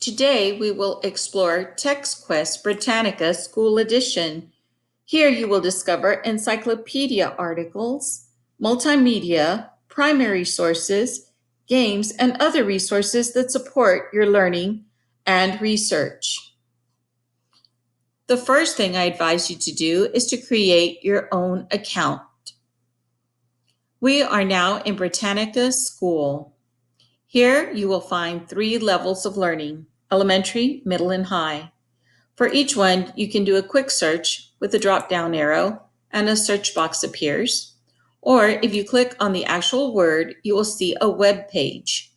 Today we will explore TexQuest Britannica School Edition. Here you will discover encyclopedia articles, multimedia, primary sources, games, and other resources that support your learning and research. The first thing I advise you to do is to create your own account. We are now in Britannica School. Here you will find 3 levels of learning: elementary, middle, and high. For each one, you can do a quick search with a drop-down arrow and a search box appears. Or if you click on the actual word, you will see a web page.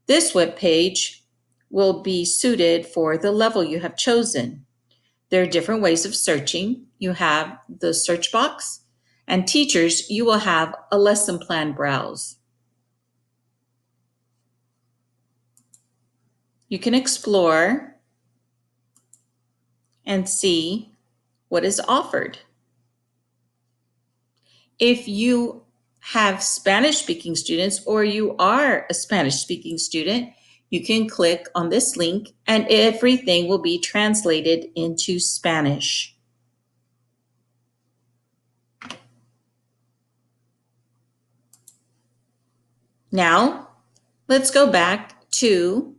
This web page will be suited for the level you have chosen. There are different ways of searching. You have the search box, and teachers, you will have a lesson plan browse. You can explore and see what is offered. If you have Spanish-speaking students or you are a Spanish-speaking student, you can click on this link and everything will be translated into Spanish. Now, let's go back to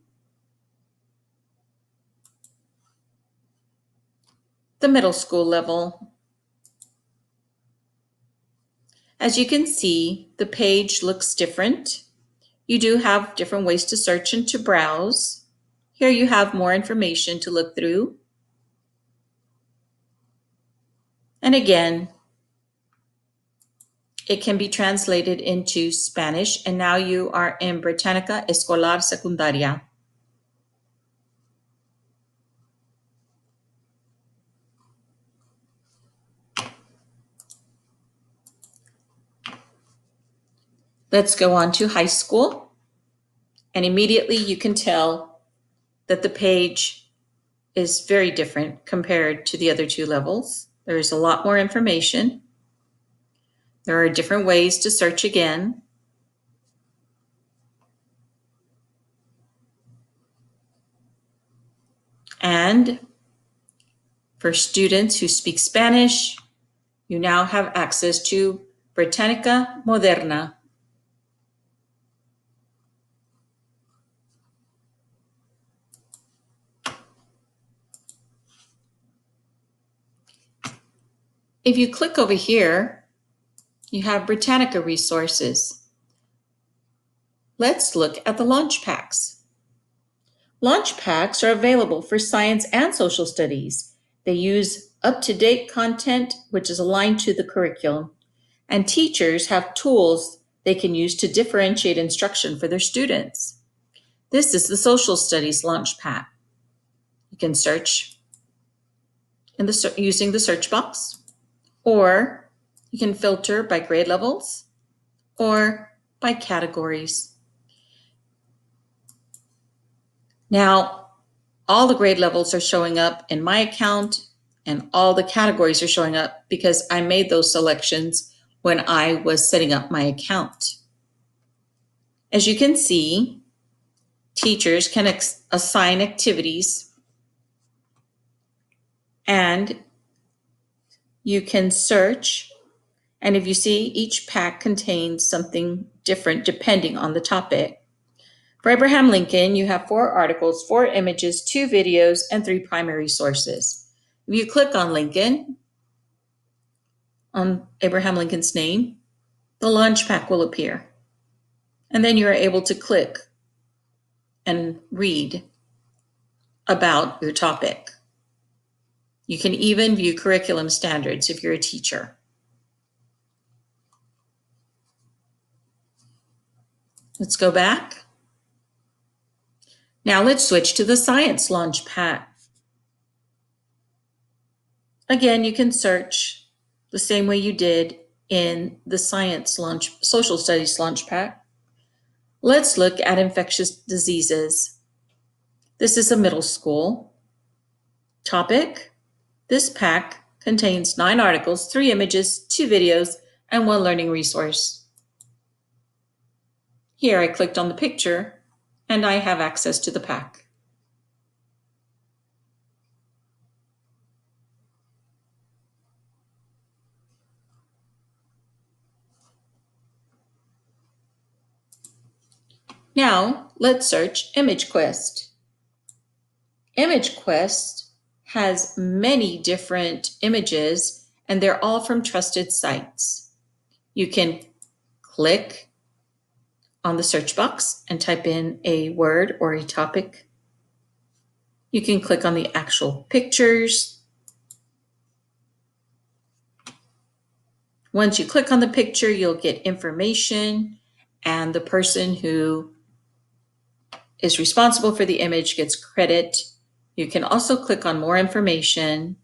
the middle school level. As you can see, the page looks different. You do have different ways to search and to browse. Here you have more information to look through. And again, it can be translated into Spanish, and now you are in Britannica Escolar Secundaria. Let's go on to high school, and immediately you can tell that the page is very different compared to the other 2 levels. There is a lot more information. There are different ways to search again. And for students who speak Spanish, you now have access to Britannica Moderna. If you click over here, you have Britannica resources. Let's look at the launch packs. Launch packs are available for science and social studies. They use up-to-date content, which is aligned to the curriculum, and teachers have tools they can use to differentiate instruction for their students. This is the social studies launch pack. You can search using the search box, or you can filter by grade levels or by categories. Now, all the grade levels are showing up in my account and all the categories are showing up because I made those selections when I was setting up my account. As you can see, teachers can assign activities and you can search, and if you see, each pack contains something different depending on the topic. For Abraham Lincoln, you have 4 articles, 4 images, 2 videos, and 3 primary sources. If you click on Lincoln, on Abraham Lincoln's name, the launch pack will appear. And then you're able to click and read about your topic. You can even view curriculum standards if you're a teacher. Let's go back. Now let's switch to the science launch pack. Again, you can search the same way you did in the social studies launch pack. Let's look at infectious diseases. This is a middle school topic. This pack contains 9 articles, 3 images, 2 videos, and 1 learning resource. Here I clicked on the picture and I have access to the pack. Now, let's search ImageQuest. ImageQuest has many different images, and they're all from trusted sites. You can click on the search box and type in a word or a topic. You can click on the actual pictures. Once you click on the picture, you'll get information, and the person who is responsible for the image gets credit. You can also click on more information.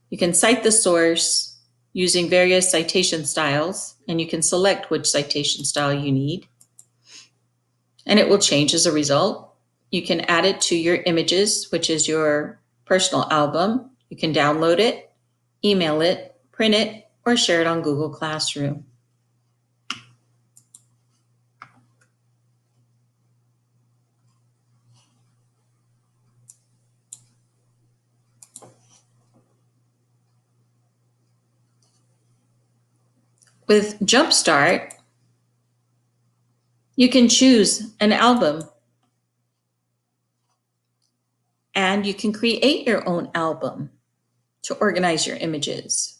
You can cite the source using various citation styles, and you can select which citation style you need, and it will change as a result. You can add it to your images, which is your personal album. You can download it, email it, print it, or share it on Google Classroom. With Jumpstart, you can choose an album, and you can create your own album to organize your images.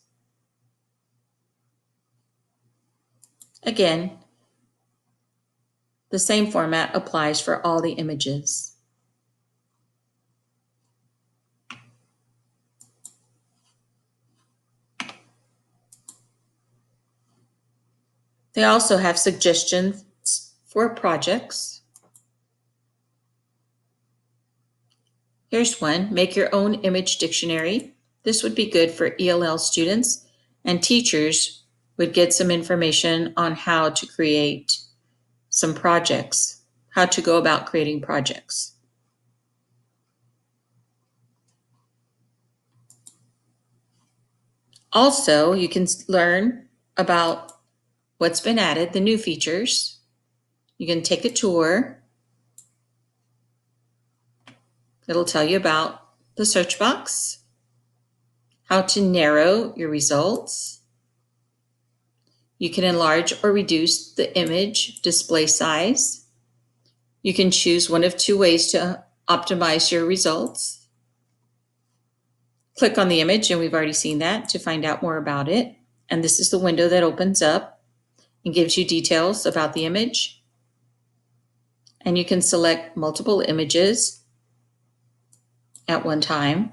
Again, the same format applies for all the images. They also have suggestions for projects. Here's one: make your own image dictionary. This would be good for ELL students, and teachers would get some information on how to create some projects, how to go about creating projects. Also, you can learn about what's been added, the new features. You can take a tour. It'll tell you about the search box, how to narrow your results. You can enlarge or reduce the image display size. You can choose one of two ways to optimize your results. Click on the image, and we've already seen that, to find out more about it. And this is the window that opens up and gives you details about the image. And you can select multiple images at one time.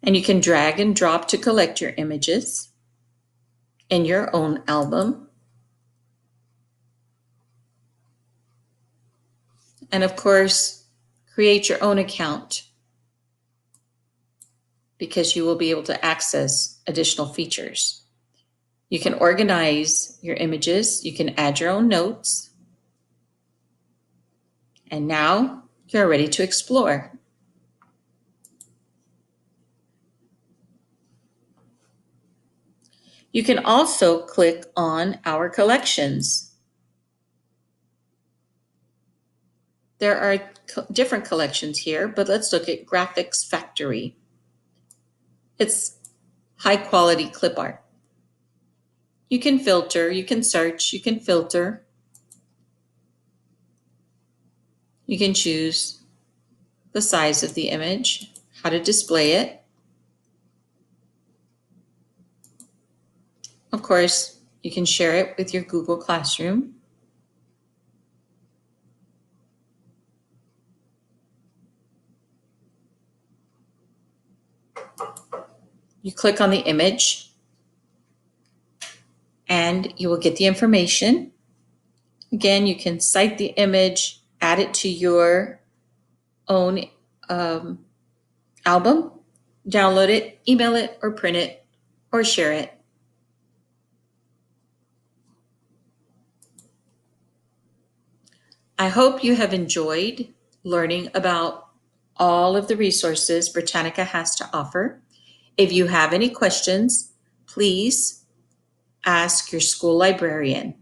And you can drag and drop to collect your images in your own album. And of course, create your own account, because you will be able to access additional features. You can organize your images. You can add your own notes. And now you're ready to explore. You can also click on our collections. There are different collections here, but let's look at Graphics Factory. It's high quality clip art. You can filter, you can search, you can filter. You can choose the size of the image, how to display it. Of course, you can share it with your Google Classroom. You click on the image, and you will get the information. Again, you can cite the image, add it to your own album, download it, email it, or print it, or share it. I hope you have enjoyed learning about all of the resources Britannica has to offer. If you have any questions, please ask your school librarian.